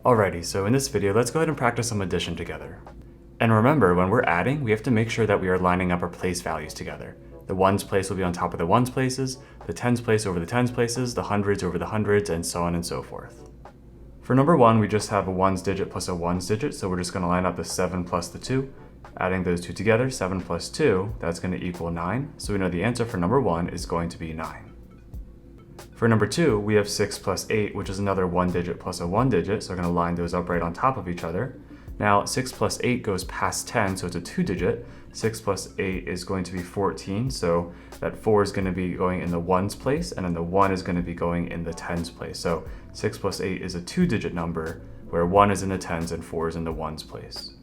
Alrighty, so in this video, let's go ahead and practice some addition together. And remember, when we're adding, we have to make sure that we are lining up our place values together. The ones place will be on top of the ones places, the tens place over the tens places, the hundreds over the hundreds, and so on and so forth. For number 1, we just have a ones digit plus a ones digit, so we're just going to line up the 7 plus the 2. Adding those two together, 7 plus 2, that's going to equal 9. So we know the answer for number 1 is going to be 9. For number 2, we have 6 plus 8, which is another one digit plus a one digit, so we're going to line those up right on top of each other. Now, 6 plus 8 goes past 10, so it's a 2 digit. 6 plus 8 is going to be 14, so that 4 is going to be going in the ones place, and then the 1 is going to be going in the tens place. So 6 plus 8 is a 2 digit number, where 1 is in the tens and 4 is in the ones place.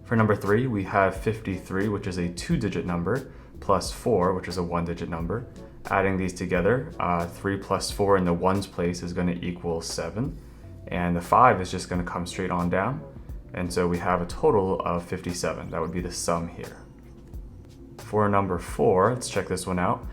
For number 3, we have 53, which is a 2 digit number, plus 4, which is a 1 digit number. Adding these together, 3 plus 4 in the ones place is going to equal 7, and the 5 is just going to come straight on down, and so we have a total of 57. That would be the sum here. For number 4, let's check this one out.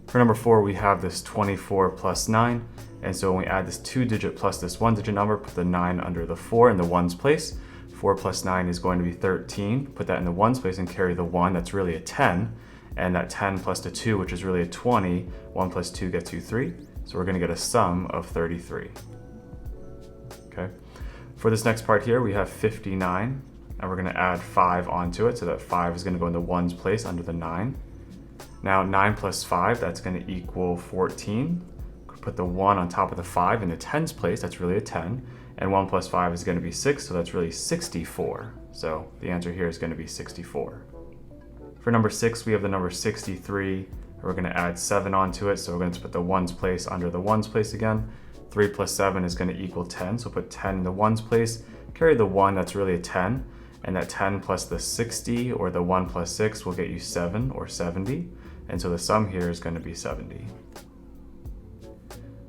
For number 4, we have this 24 plus 9, and so when we add this 2 digit plus this 1 digit number, put the 9 under the 4 in the ones place. 4 plus 9 is going to be 13. Put that in the ones place and carry the 1, that's really a 10. And that 10 plus the 2, which is really a 20, 1 plus 2 gets you 3. So we're going to get a sum of 33. Okay. For this next part here, we have 59, and we're going to add 5 onto it, so that 5 is going to go in the ones place under the 9. Now 9 plus 5, that's going to equal 14. Put the 1 on top of the 5 in the tens place, that's really a 10. And 1 plus 5 is going to be 6, so that's really 64. So the answer here is going to be 64. For number 6, we have the number 63. We're going to add 7 onto it, so we're going to put the ones place under the ones place again. 3 plus 7 is going to equal 10, so put 10 in the ones place. Carry the 1, that's really a 10. And that 10 plus the 60, or the 1 plus 6, will get you 7, or 70. And so the sum here is going to be 70.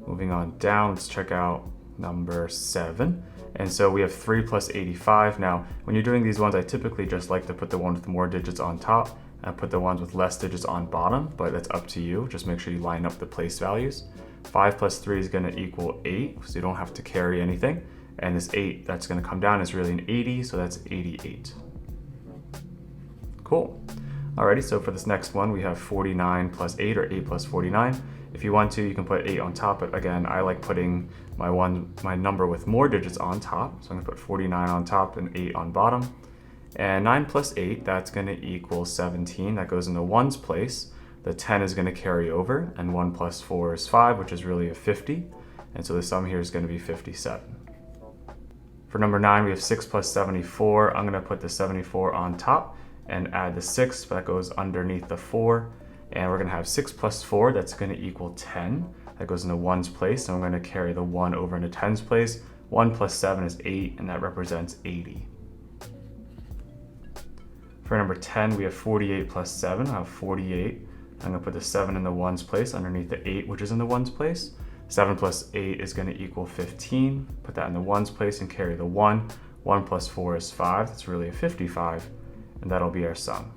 Moving on down, let's check out number 7. And so we have 3 plus 85. Now, when you're doing these ones, I typically just like to put the one with more digits on top and put the ones with less digits on bottom, but that's up to you. Just make sure you line up the place values. 5 plus 3 is going to equal 8, so you don't have to carry anything. And this 8 that's going to come down is really an 80, so that's 88. Cool. Alrighty, so for this next one, we have 49 plus 8, or 8 plus 49. If you want to, you can put 8 on top, but again, I like putting my number with more digits on top. So I'm going to put 49 on top and 8 on bottom. And 9 plus 8, that's going to equal 17. That goes in the ones place. The 10 is going to carry over, and 1 plus 4 is 5, which is really a 50. And so the sum here is going to be 57. For number 9, we have 6 plus 74. I'm going to put the 74 on top and add the 6, but that goes underneath the 4. And we're going to have 6 plus 4, that's going to equal 10. That goes in the ones place, and I'm going to carry the 1 over into tens place. 1 plus 7 is 8, and that represents 80. For number 10, we have 48 plus 7. I have 48. I'm going to put the 7 in the ones place underneath the 8, which is in the ones place. 7 plus 8 is going to equal 15. Put that in the ones place and carry the 1. 1 plus 4 is 5. That's really a 55, and that'll be our sum.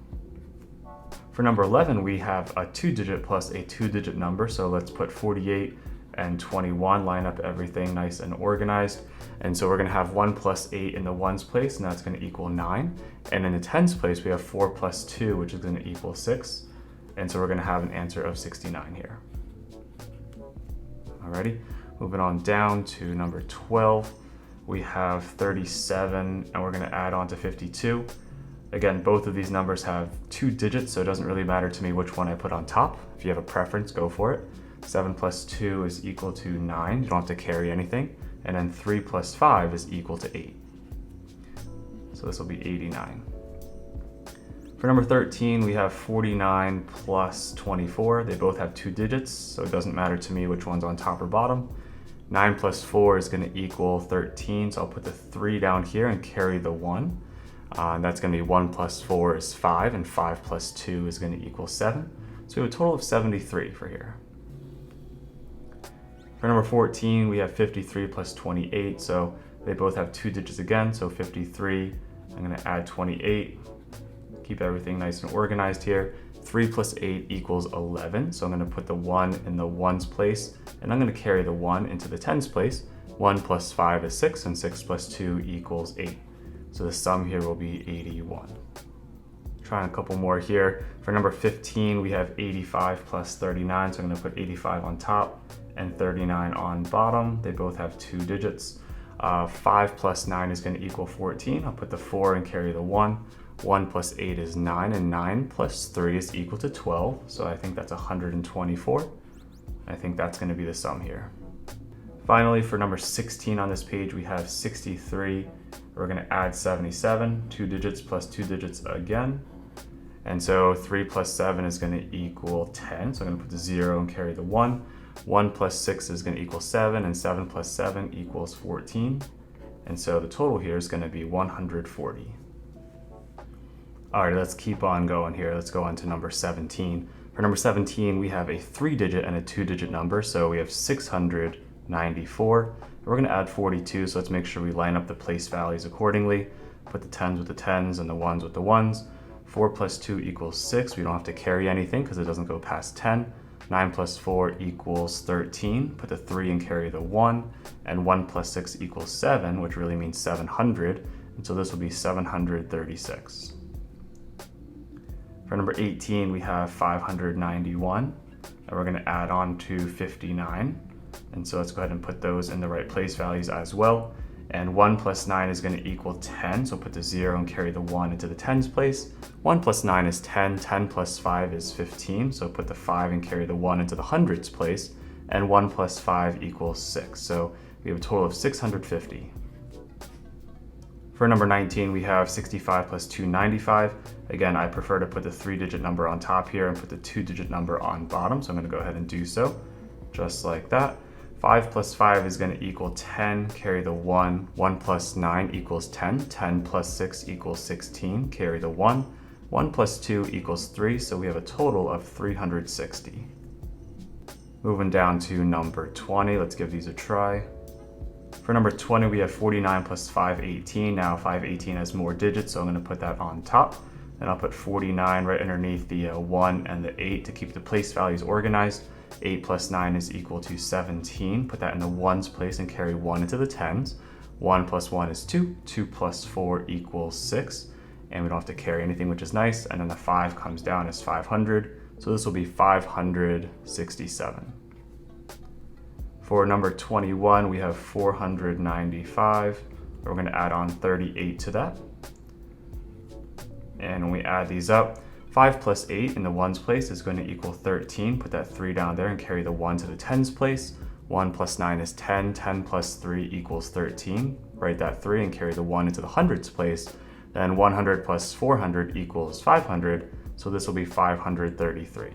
For number 11, we have a 2 digit plus a 2 digit number, so let's put 48 and 21, line up everything nice and organized. And so we're going to have 1 plus 8 in the ones place, and that's going to equal 9. And in the tens place, we have 4 plus 2, which is going to equal 6. And so we're going to have an answer of 69 here. Alrighty, moving on down to number 12, we have 37, and we're going to add on to 52. Again, both of these numbers have 2 digits, so it doesn't really matter to me which one I put on top. If you have a preference, go for it. 7 plus 2 is equal to 9. You don't have to carry anything. And then 3 plus 5 is equal to 8. So this will be 89. For number 13, we have 49 plus 24. They both have 2 digits, so it doesn't matter to me which one's on top or bottom. 9 plus 4 is going to equal 13, so I'll put the 3 down here and carry the 1. That's going to be 1 plus 4 is 5, and 5 plus 2 is going to equal 7. So we have a total of 73 for here. For number 14, we have 53 plus 28, so they both have 2 digits again, so 53. I'm going to add 28. Keep everything nice and organized here. 3 plus 8 equals 11, so I'm going to put the 1 in the ones place, and I'm going to carry the 1 into the tens place. 1 plus 5 is 6, and 6 plus 2 equals 8. So the sum here will be 81. Trying a couple more here. For number 15, we have 85 plus 39, so I'm going to put 85 on top and 39 on bottom. They both have 2 digits. 5 plus 9 is going to equal 14. I'll put the 4 and carry the 1. 1 plus 8 is 9, and 9 plus 3 is equal to 12, so I think that's 124. I think that's going to be the sum here. Finally, for number 16 on this page, we have 63. We're going to add 77, 2 digits plus 2 digits again. And so 3 plus 7 is going to equal 10, so I'm going to put the 0 and carry the 1. 1 plus 6 is going to equal 7, and 7 plus 7 equals 14. And so the total here is going to be 140. All right, let's keep on going here. Let's go on to number 17. For number 17, we have a 3-digit and a 2-digit number, so we have 694. We're going to add 42, so let's make sure we line up the place values accordingly. Put the 10s with the 10s and the 1s with the 1s. 4 plus 2 equals 6. We don't have to carry anything because it doesn't go past 10. 9 plus 4 equals 13. Put the 3 and carry the 1. And 1 plus 6 equals 7, which really means 700. And so this will be 736. For number 18, we have 591. And we're going to add on to 59. And so let's go ahead and put those in the right place values as well. And 1 plus 9 is going to equal 10, so put the 0 and carry the 1 into the tens place. 1 plus 9 is 10, 10 plus 5 is 15, so put the 5 and carry the 1 into the hundreds place. And 1 plus 5 equals 6, so we have a total of 650. For number 19, we have 65 plus 295. Again, I prefer to put the 3-digit number on top here and put the 2-digit number on bottom, so I'm going to go ahead and do so, just like that. 5 plus 5 is going to equal 10, carry the 1. 1 plus 9 equals 10. 10 plus 6 equals 16, carry the 1. 1 plus 2 equals 3, so we have a total of 360. Moving down to number 20, let's give these a try. For number 20, we have 49 plus 518. Now 518 has more digits, so I'm going to put that on top. Then I'll put 49 right underneath the 1 and the 8 to keep the place values organized. 8 plus 9 is equal to 17. Put that in the 1s place and carry 1 into the 10s. 1 plus 1 is 2. 2 plus 4 equals 6. And we don't have to carry anything, which is nice. And then the 5 comes down as 500. So this will be 567. For number 21, we have 495. We're going to add on 38 to that. And when we add these up, 5 plus 8 in the 1s place is going to equal 13. Put that 3 down there and carry the 1 to the 10s place. 1 plus 9 is 10. 10 plus 3 equals 13. Write that 3 and carry the 1 into the hundreds place. Then 100 plus 400 equals 500. So this will be 533.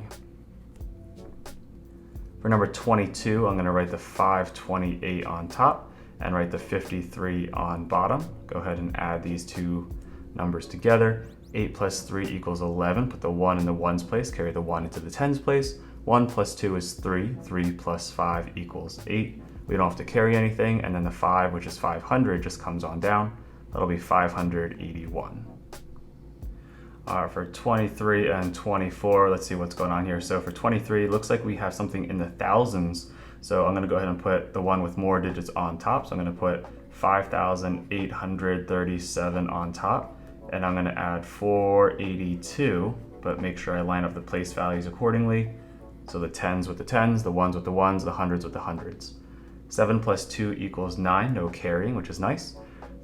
For number 22, I'm going to write the 528 on top and write the 53 on bottom. Go ahead and add these two numbers together. 8 plus 3 equals 11. Put the 1 in the 1s place, carry the 1 into the 10s place. 1 plus 2 is 3. 3 plus 5 equals 8. We don't have to carry anything, and then the 5, which is 500, just comes on down. That'll be 581. For 23 and 24, let's see what's going on here. So for 23, it looks like we have something in the thousands. So I'm going to go ahead and put the one with more digits on top. So I'm going to put 5,837 on top. And I'm going to add 482, but make sure I line up the place values accordingly. So the 10s with the 10s, the 1s with the 1s, the hundreds with the hundreds. 7 plus 2 equals 9, no carrying, which is nice.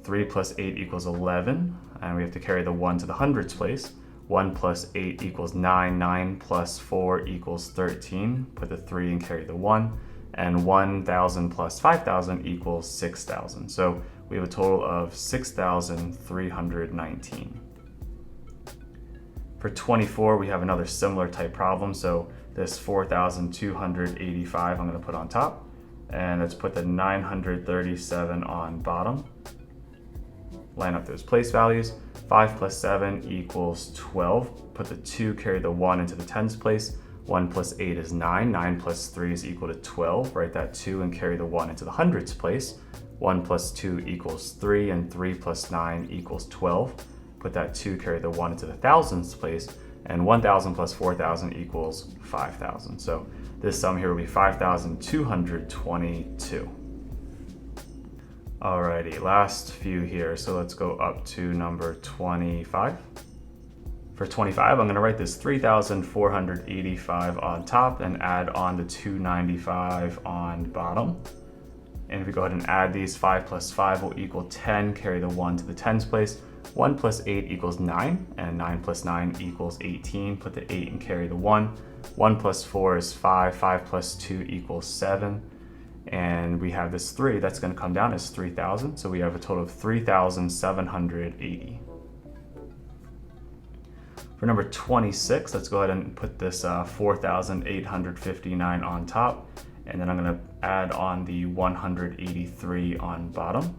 3 plus 8 equals 11, and we have to carry the 1 to the hundreds place. 1 plus 8 equals 9, 9 plus 4 equals 13. Put the 3 and carry the 1. And 1,000 plus 5,000 equals 6,000. So we have a total of 6,319. For 24, we have another similar type problem. So this 4,285 I'm going to put on top. And let's put the 937 on bottom. Line up those place values. 5 plus 7 equals 12. Put the 2, carry the 1 into the tens place. 1 plus 8 is 9. 9 plus 3 is equal to 12. Write that 2 and carry the 1 into the hundreds place. 1 plus 2 equals 3, and 3 plus 9 equals 12. Put that 2, carry the 1 into the thousands place, and 1,000 plus 4,000 equals 5,000. So this sum here will be 5,222. Alrighty, last few here. So let's go up to number 25. For 25, I'm gonna write this 3,485 on top and add on the 295 on bottom. And if we go ahead and add these, 5 plus 5 will equal 10, carry the 1 to the tens place. 1 plus 8 equals 9, and 9 plus 9 equals 18. Put the 8 and carry the 1. 1 plus 4 is 5, 5 plus 2 equals 7. And we have this 3, that's gonna come down as 3,000. So we have a total of 3,780. For number 26, let's go ahead and put this 4,859 on top. And then I'm gonna add on the 183 on bottom.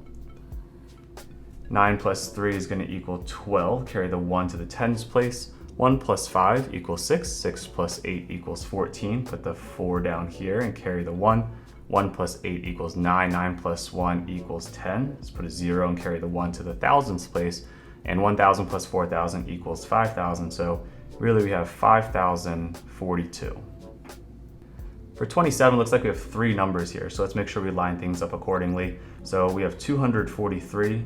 9 plus 3 is gonna equal 12, carry the 1 to the tens place. 1 plus 5 equals 6, 6 plus 8 equals 14. Put the 4 down here and carry the 1. 1 plus 8 equals 9, 9 plus 1 equals 10. Let's put a 0 and carry the 1 to the thousands place. And 1,000 plus 4,000 equals 5,000. So really we have 5,042. For 27, looks like we have 3 numbers here. So let's make sure we line things up accordingly. So we have 243.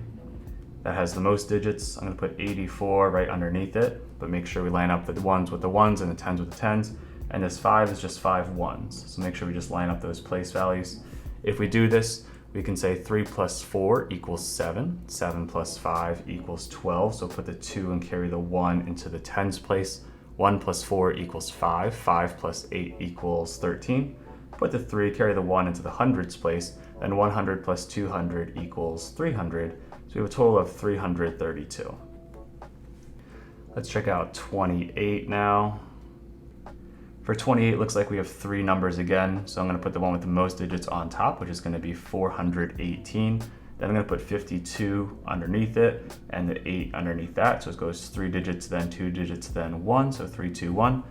That has the most digits. I'm gonna put 84 right underneath it, but make sure we line up the ones with the ones and the tens with the tens. And this 5 is just 5 ones. So make sure we just line up those place values. If we do this, we can say 3 plus 4 equals 7. 7 plus 5 equals 12. So put the 2 and carry the 1 into the tens place. 1 plus 4 equals 5. 5 plus 8 equals 13. Put the 3, carry the 1 into the hundreds place. Then 100 plus 200 equals 300. So we have a total of 332. Let's check out 28 now. For 28, looks like we have 3 numbers again. So I'm gonna put the one with the most digits on top, which is gonna be 418. Then I'm gonna put 52 underneath it and the 8 underneath that. So it goes 3 digits, then 2 digits, then 1. So 3, 2, 1.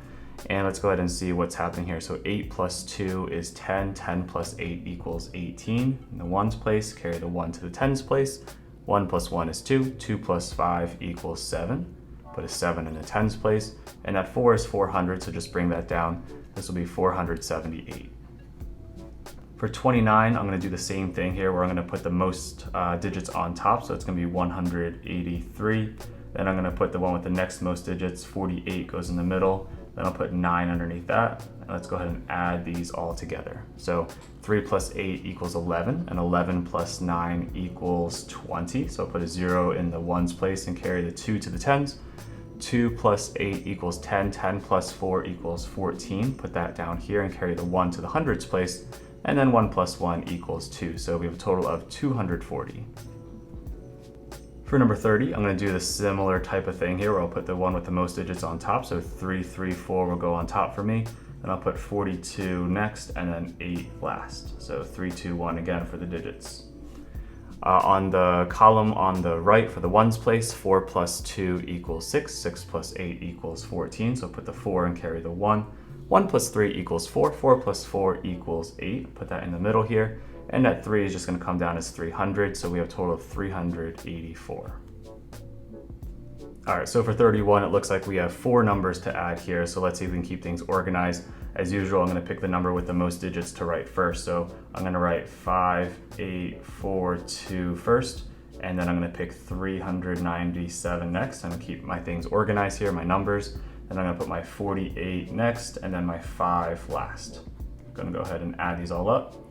And let's go ahead and see what's happening here. So 8 plus 2 is 10. 10 plus 8 equals 18. In the ones place, carry the 1 to the tens place. 1 plus 1 is 2. 2 plus 5 equals 7. Put a 7 in the tens place. And that 4 is 400, so just bring that down. This will be 478. For 29, I'm gonna do the same thing here where I'm gonna put the most digits on top. So it's gonna be 183. Then I'm gonna put the one with the next most digits, 48 goes in the middle. Then I'll put 9 underneath that. And let's go ahead and add these all together. So 3 plus 8 equals 11, and 11 plus 9 equals 20. So I'll put a 0 in the ones place and carry the 2 to the tens. 2 plus 8 equals 10. 10 plus 4 equals 14. Put that down here and carry the 1 to the hundreds place. And then 1 plus 1 equals 2. So we have a total of 240. For number 30, I'm going to do the similar type of thing here where I'll put the one with the most digits on top. So 3, 3, 4 will go on top for me. Then I'll put 42 next and then 8 last. So 3, 2, 1 again for the digits. On the column on the right for the ones place, 4 plus 2 equals 6. 6 plus 8 equals 14. So put the 4 and carry the 1. 1 plus 3 equals 4. 4 plus 4 equals 8. Put that in the middle here. And that 3 is just going to come down as 300, so we have a total of 384. All right, so for 31, it looks like we have 4 numbers to add here, so let's see if we can keep things organized. As usual, I'm going to pick the number with the most digits to write first, so I'm going to write 5, 8, 4, 2 first, and then I'm going to pick 397 next. I'm going to keep my things organized here, my numbers, and I'm going to put my 48 next, and then my 5 last. I'm going to go ahead and add these all up.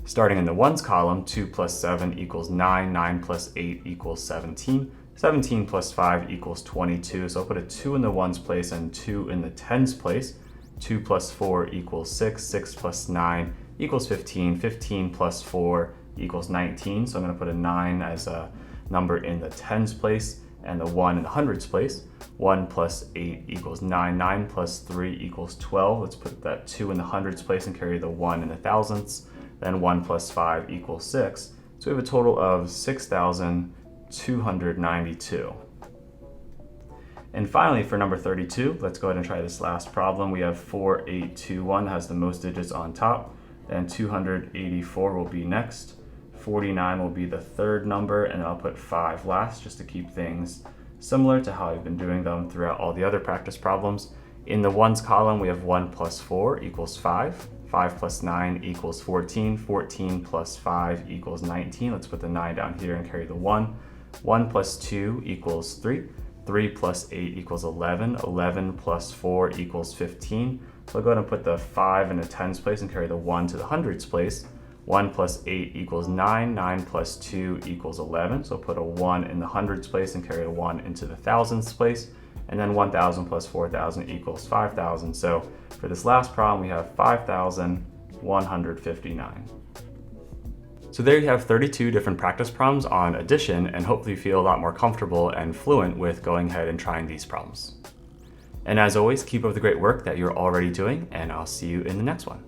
Starting in the ones column, 2 plus 7 equals 9, 9 plus 8 equals 17, 17 plus 5 equals 22, so I'll put a 2 in the ones place and 2 in the tens place. 2 plus 4 equals 6, 6 plus 9 equals 15, 15 plus 4 equals 19, so I'm going to put a 9 as a number in the tens place and the 1 in the hundreds place. 1 plus 8 equals 9, 9 plus 3 equals 12, let's put that 2 in the hundreds place and carry the 1 in the thousandths. Then 1 plus 5 equals 6. So we have a total of 6,292. And finally, for number 32, let's go ahead and try this last problem. We have 4821 has the most digits on top. Then 284 will be next. 49 will be the third number, and I'll put 5 last just to keep things similar to how I've been doing them throughout all the other practice problems. In the ones column, we have 1 plus 4 equals 5. 5 plus 9 equals 14. 14 plus 5 equals 19. Let's put the 9 down here and carry the 1. 1 plus 2 equals 3. 3 plus 8 equals 11. 11 plus 4 equals 15. So I'll go ahead and put the 5 in the tens place and carry the 1 to the hundreds place. 1 plus 8 equals 9. 9 plus 2 equals 11. So put a 1 in the hundreds place and carry a 1 into the thousands place. And then 1,000 plus 4,000 equals 5,000. So for this last problem, we have 5,159. So there you have 32 different practice problems on addition, and hopefully you feel a lot more comfortable and fluent with going ahead and trying these problems. And as always, keep up the great work that you're already doing, and I'll see you in the next one.